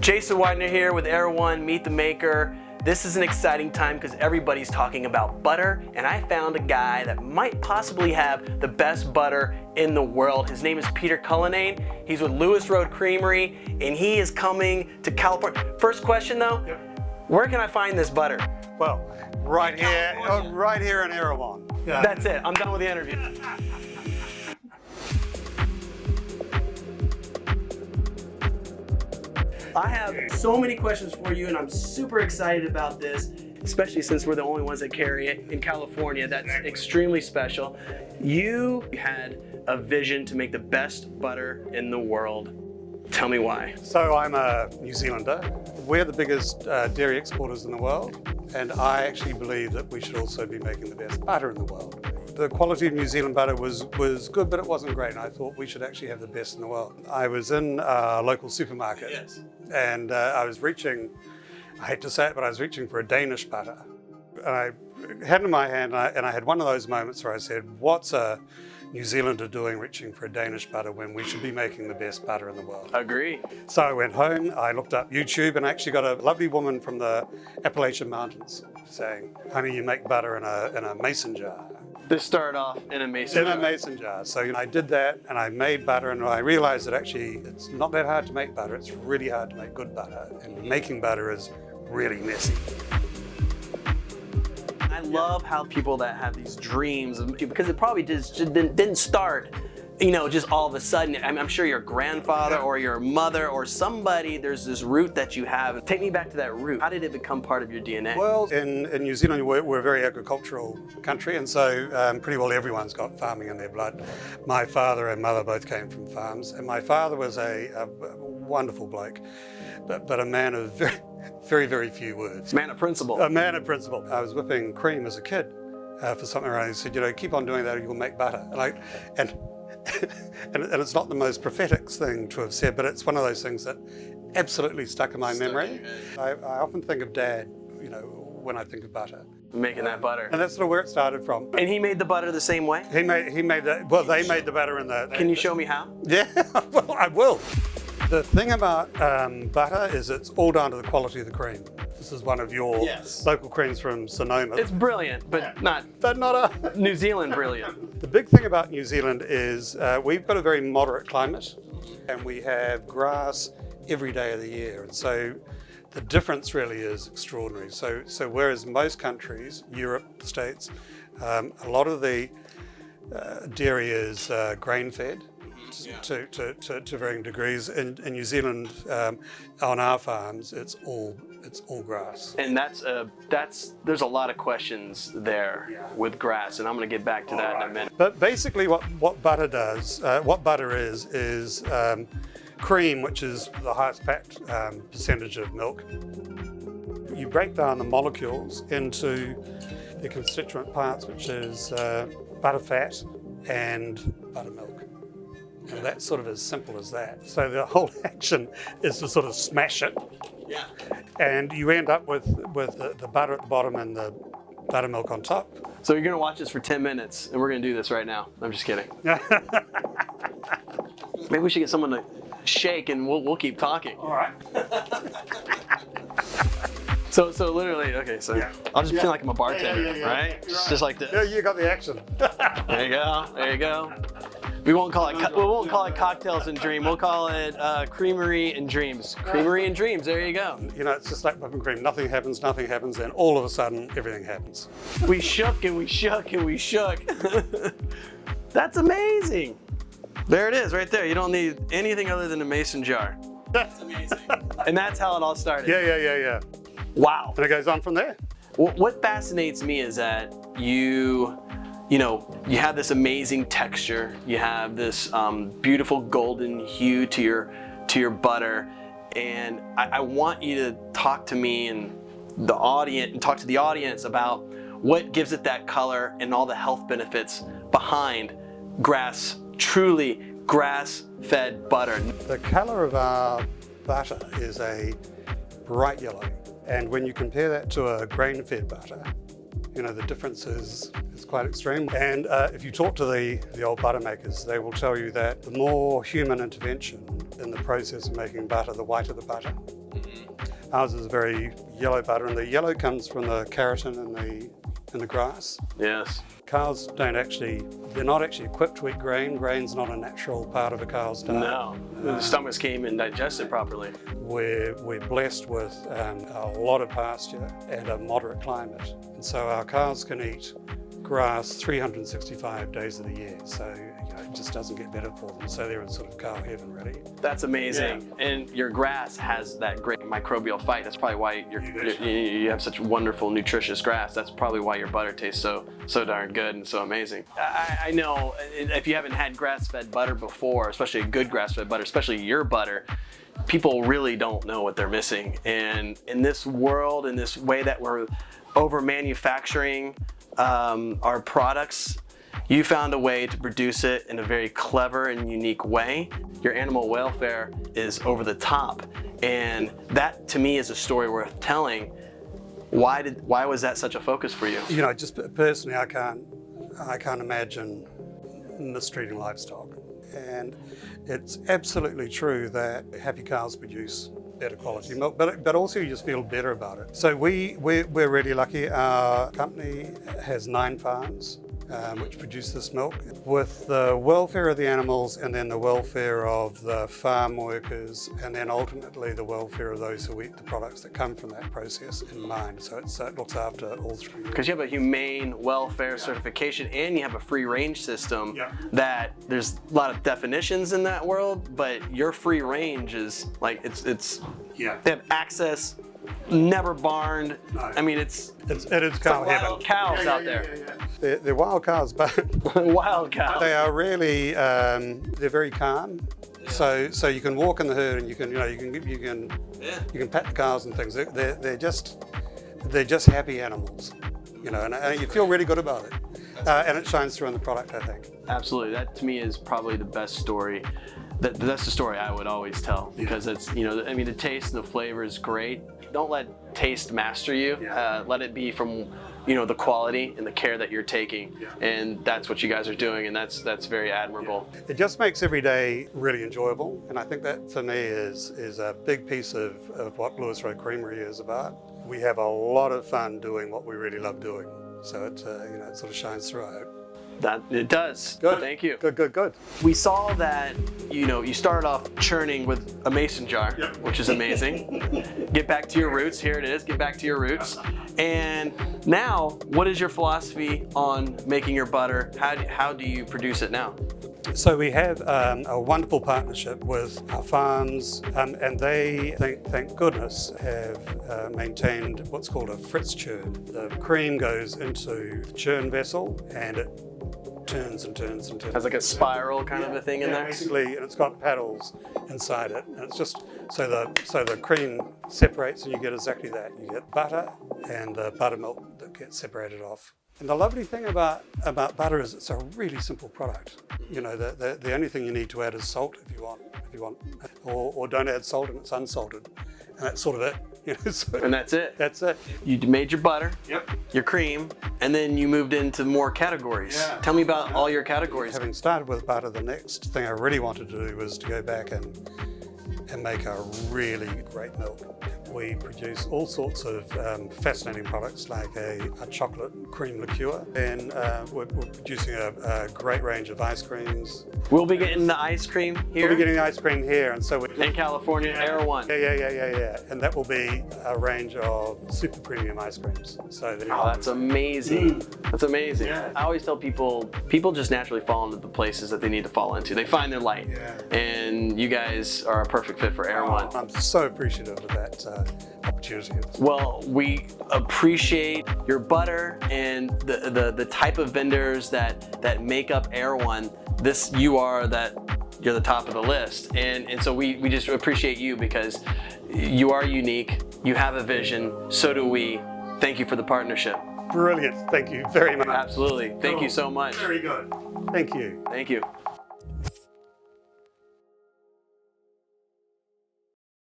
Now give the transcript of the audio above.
Jason Widener here with Erewhon, Meet the Maker. This is an exciting time because everybody's talking about butter, and I found a guy that might possibly have the best butter in the world. His name is Peter Cullinane. He's with Lewis Road Creamery, and he is coming to California. First question though, where can I find this butter? Well, right here in Erewhon. Yeah. That's it, I'm done with the interview. I have so many questions for you, and I'm super excited about this, especially since we're the only ones that carry it in California. That's extremely special. You had a vision to make the best butter in the world. Tell me why. So I'm a New Zealander. We're the biggest dairy exporters in the world, and I actually believe that we should also be making the best butter in the world. The quality of New Zealand butter was good, but it wasn't great, and I thought we should actually have the best in the world. I was in a local supermarket, and I was reaching, I hate to say it, but I was reaching for a Danish butter. And I had it in my hand, and I had one of those moments where I said, what's a New Zealander doing reaching for a Danish butter when we should be making the best butter in the world? Agree. So I went home, I looked up YouTube, and I actually got a lovely woman from the Appalachian Mountains saying, honey, you make butter in a mason jar. This started off in a mason jar. In a mason jar. So I did that, and I made butter, and I realized that actually it's not that hard to make butter. It's really hard to make good butter, and making butter is really messy. I love how people that have these dreams, because it probably just didn't start, you know, just all of a sudden. I'm sure your grandfather or your mother or somebody, there's this root that you have. Take me back to that root. How did it become part of your DNA? Well, in New Zealand, we're a very agricultural country, and so pretty well everyone's got farming in their blood. My father and mother both came from farms, and my father was a wonderful bloke, but a man of very, very few words. Man of principle. A man of principle. I was whipping cream as a kid for something around. He said, you know, keep on doing that or you'll make butter. And it's not the most prophetic thing to have said, but it's one of those things that absolutely stuck in my memory. I often think of Dad, you know, when I think of butter. Making that butter. And that's sort of where it started from. And he made the butter the same way? He made that, well, they made the butter in the... Can you show me how? Yeah, well, I will. The thing about butter is it's all down to the quality of the cream. This is one of your local creams from Sonoma. It's brilliant, but not a New Zealand brilliant. The big thing about New Zealand is we've got a very moderate climate, and we have grass every day of the year. And so the difference really is extraordinary. So whereas most countries, Europe, the States, a lot of the dairy is grain-fed. To varying degrees. In New Zealand, on our farms, it's all grass. And there's a lot of questions there with grass, and I'm going to get back to that in a minute. But basically, what butter does, what butter is cream, which is the highest packed percentage of milk. You break down the molecules into the constituent parts, which is butter fat and buttermilk. And that's sort of as simple as that. So the whole action is to sort of smash it. Yeah. And you end up with the butter at the bottom and the buttermilk on top. So you're going to watch this for 10 minutes, and we're going to do this right now. I'm just kidding. Maybe we should get someone to shake, and we'll keep talking. All right. So literally, okay, so I'll just feel like I'm a bartender, right? Just like this. Yeah, you got the action. There you go, there you go. We won't call it cocktails and dream. We'll call it creamery and dreams. Creamery and dreams. There you go. You know, it's just like whipping cream. Nothing happens, and all of a sudden, everything happens. We shook and we shook and we shook. That's amazing. There it is, right there. You don't need anything other than a mason jar. That's amazing. And that's how it all started. Yeah. Wow. And it goes on from there. What fascinates me is that you have this amazing texture. You have this beautiful golden hue to your butter, and I want you to talk to me and the audience, and talk to the audience about what gives it that color and all the health benefits behind truly grass-fed butter. The color of our butter is a bright yellow. And when you compare that to a grain-fed butter, you know, the difference is quite extreme. And if you talk to the old butter makers, they will tell you that the more human intervention in the process of making butter, the whiter the butter. Ours is very yellow butter, and the yellow comes from the keratin in the grass. Yes. Cows they're not actually equipped to eat grain. Grain's not a natural part of a cow's diet. No, the stomachs can't even digest it properly. We're blessed with a lot of pasture and a moderate climate. And so our cows can eat grass 365 days of the year. So it just doesn't get better for them. So they're in sort of cow heaven, really. That's amazing. Yeah. And your grass has that great microbial fight. That's probably why you have such wonderful, nutritious grass. That's probably why your butter tastes so darn good and so amazing. I know if you haven't had grass-fed butter before, especially a good grass-fed butter, especially your butter, people really don't know what they're missing. And in this world, in this way that we're over-manufacturing our products, you found a way to produce it in a very clever and unique way. Your animal welfare is over the top. And that, to me, is a story worth telling. Why was that such a focus for you? You know, just personally, I can't imagine mistreating livestock. And it's absolutely true that happy cows produce better quality milk, but also you just feel better about it. So we're really lucky. Our company has 9 farms which produce this milk. With the welfare of the animals and then the welfare of the farm workers and then ultimately the welfare of those who eat the products that come from that process in mind. So it looks after all 3. Because you have a humane welfare certification and you have a free range system that there's a lot of definitions in that world, but your free range is like, they have access, never barned. No. I mean, it is cow heaven. Wild cows out there. They're wild cows, but wild cows. They are really they're very calm. Yeah. So you can walk in the herd and you can pat the cows and things. They're just happy animals, you know, and you feel really good about it. And it shines through in the product, I think. Absolutely. That to me is probably the best story. That's the story I would always tell, because it's, you know, I mean, the taste and the flavor is great. Don't let taste master you. Let it be from, you know, the quality and the care that you're taking, and that's what you guys are doing, and that's very admirable. It just makes every day really enjoyable, and I think that for me is a big piece of what Lewis Road Creamery is about. We have a lot of fun doing what we really love doing, so it you know, it sort of shines through, I hope. That it does. Good. Thank you. Good. We saw that, you know, you started off churning with a mason jar, which is amazing. Get back to your roots. Here it is. Get back to your roots. And now, what is your philosophy on making your butter? How do you produce it now? So we have a wonderful partnership with our farms, and they, thank goodness, have maintained what's called a Fritz churn. The cream goes into the churn vessel and it turns and turns and turns. Has like a spiral kind of a thing in there? Basically, and it's got paddles inside it, and it's just so the cream separates and you get exactly that. You get butter and the buttermilk that gets separated off. And the lovely thing about butter is it's a really simple product. You know, the only thing you need to add is salt if you want, or don't add salt and it's unsalted, and that's sort of it. You know, so and that's it. That's it. You made your butter, your cream, and then you moved into more categories. Tell me about all your categories. Having started with butter, the next thing I really wanted to do was to go back and make a really great milk. We produce all sorts of fascinating products like a chocolate cream liqueur, and we're producing a great range of ice creams. We'll be getting the ice cream here? We'll be getting the ice cream here, and so in California, Erewhon. Yeah. And that will be a range of super premium ice creams. So that's amazing. That's amazing. I always tell people just naturally fall into the places that they need to fall into. They find their light, and you guys are a perfect fit for Erewhon. I'm so appreciative of that opportunity. Well, we appreciate your butter and the type of vendors that make up Erewhon. You're the top of the list, and so we just appreciate you because you are unique. You have a vision. So do we. Thank you for the partnership. Brilliant. Thank you very much. Absolutely. Thank you so much. Very good. Thank you. Thank you.